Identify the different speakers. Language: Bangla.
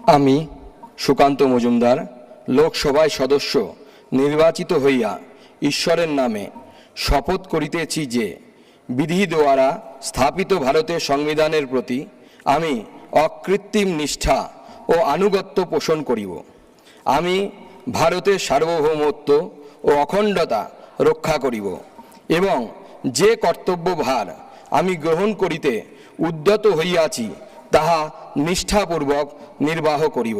Speaker 1: আমি সুকান্ত মজুমদার লোকসভায় সদস্য নির্বাচিত হইয়া ঈশ্বরের নামে শপথ করিতেছি যে বিধি দ্বারা স্থাপিত ভারতের সংবিধানের প্রতি আমি অকৃত্রিম নিষ্ঠা ও আনুগত্য পোষণ করিব। আমি ভারতের সার্বভৌমত্ব ও অখণ্ডতা রক্ষা করিব এবং যে কর্তব্যভার আমি গ্রহণ করিতে উদ্যত হইয়াছি তাহা নিষ্ঠাপূর্বক নির্বাহ করিব।